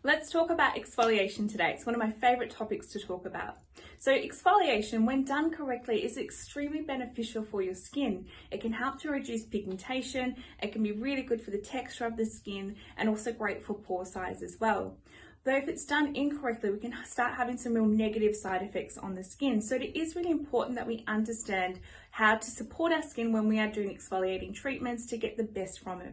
Let's talk about exfoliation today. It's one of my favorite topics to talk about. So exfoliation, when done correctly, is extremely beneficial for your skin. It can help to reduce pigmentation, it can be really good for the texture of the skin, and also great for pore size as well. Though if it's done incorrectly, we can start having some real negative side effects on the skin. So it is really important that we understand how to support our skin when we are doing exfoliating treatments to get the best from it.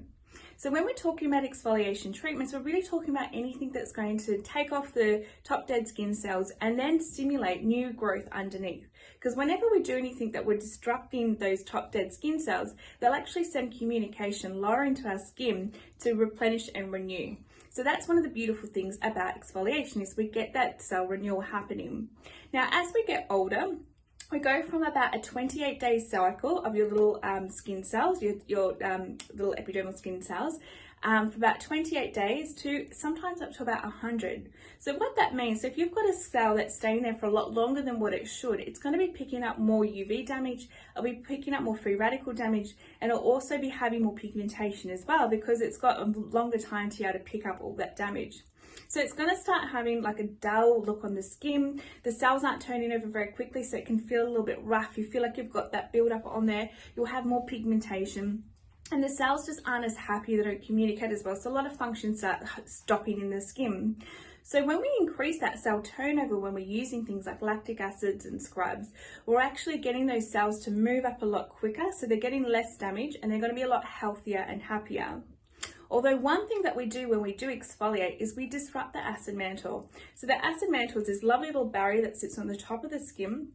So when we're talking about exfoliation treatments, we're really talking about anything that's going to take off the top dead skin cells and then stimulate new growth underneath. Because whenever we do anything that we're disrupting those top dead skin cells, they'll actually send communication lower into our skin to replenish and renew. So that's one of the beautiful things about exfoliation, is we get that cell renewal happening. Now, as we get older, we go from about a 28-day cycle of your little skin cells, your little epidermal skin cells, for about 28 days to sometimes up to about 100. So what that means, so if you've got a cell that's staying there for a lot longer than what it should, it's going to be picking up more UV damage, it'll be picking up more free radical damage, and it'll also be having more pigmentation as well, because it's got a longer time to be able to pick up all that damage. So it's going to start having like a dull look on the skin. The cells aren't turning over very quickly, so it can feel a little bit rough. You feel like you've got that build up on there. You'll have more pigmentation. And the cells just aren't as happy, they don't communicate as well. So a lot of functions start stopping in the skin. So when we increase that cell turnover, when we're using things like lactic acids and scrubs, we're actually getting those cells to move up a lot quicker. So they're getting less damage and they're going to be a lot healthier and happier. Although one thing that we do when we do exfoliate is we disrupt the acid mantle. So the acid mantle is this lovely little barrier that sits on the top of the skin.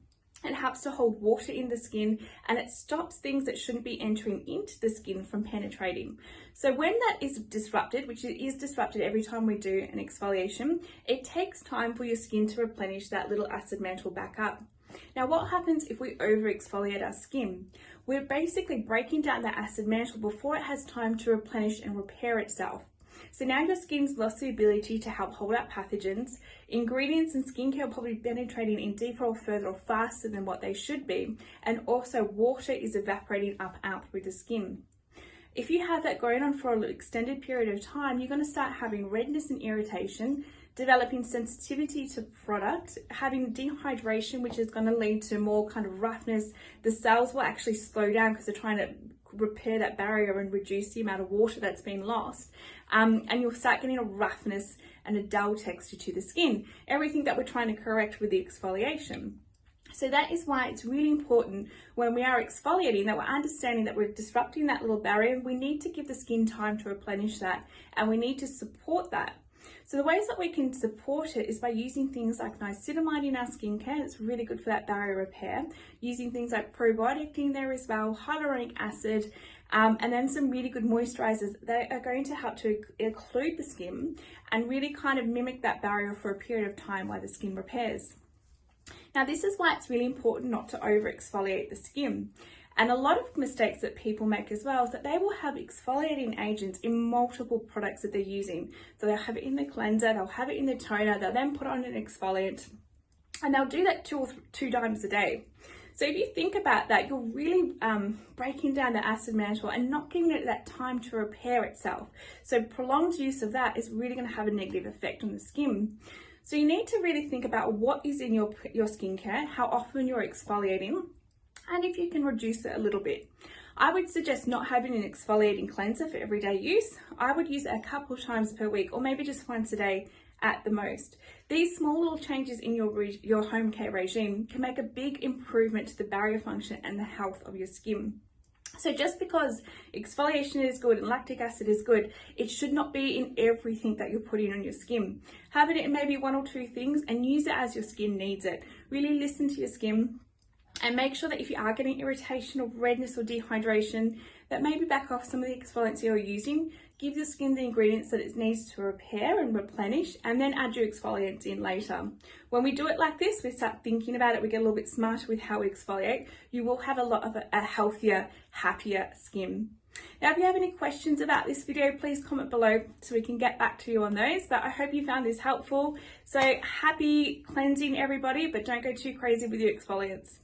It helps to hold water in the skin, and it stops things that shouldn't be entering into the skin from penetrating. So when that is disrupted, which is disrupted every time we do an exfoliation, it takes time for your skin to replenish that little acid mantle back up. Now, what happens if we over exfoliate our skin? We're basically breaking down the acid mantle before it has time to replenish and repair itself. So now your skin's lost the ability to help hold out pathogens. Ingredients and skincare are probably penetrating in deeper or further or faster than what they should be. And also water is evaporating up out through the skin. If you have that going on for an extended period of time, you're going to start having redness and irritation, developing sensitivity to product, having dehydration, which is going to lead to more kind of roughness. The cells will actually slow down because they're trying to repair that barrier and reduce the amount of water that's been lost. And you'll start getting a roughness and a dull texture to the skin. Everything that we're trying to correct with the exfoliation. So that is why it's really important when we are exfoliating that we're understanding that we're disrupting that little barrier. We need to give the skin time to replenish that, and we need to support that. So the ways that we can support it is by using things like niacinamide in our skincare. It's really good for that barrier repair. Using things like probiotic in there as well, hyaluronic acid, and then some really good moisturizers that are going to help to occlude the skin and really kind of mimic that barrier for a period of time while the skin repairs. Now, this is why it's really important not to over exfoliate the skin. And a lot of mistakes that people make as well is that they will have exfoliating agents in multiple products that they're using. So they'll have it in the cleanser, they'll have it in the toner, they'll then put on an exfoliant, and they'll do that two times a day. So if you think about that, you're really breaking down the acid mantle and not giving it that time to repair itself. So prolonged use of that is really going to have a negative effect on the skin. So you need to really think about what is in your skincare, how often you're exfoliating, and if you can reduce it a little bit. I would suggest not having an exfoliating cleanser for everyday use. I would use it a couple of times per week, or maybe just once a day at the most. These small little changes in your home care regime can make a big improvement to the barrier function and the health of your skin. So just because exfoliation is good and lactic acid is good, it should not be in everything that you're putting on your skin. Have it in maybe one or two things and use it as your skin needs it. Really listen to your skin. And make sure that if you are getting irritation or redness or dehydration, that maybe back off some of the exfoliants you're using. Give your skin the ingredients that it needs to repair and replenish, and then add your exfoliants in later. When we do it like this, we start thinking about it, we get a little bit smarter with how we exfoliate. You will have a lot of a healthier, happier skin. Now, if you have any questions about this video, please comment below so we can get back to you on those. But I hope you found this helpful. So happy cleansing, everybody, but don't go too crazy with your exfoliants.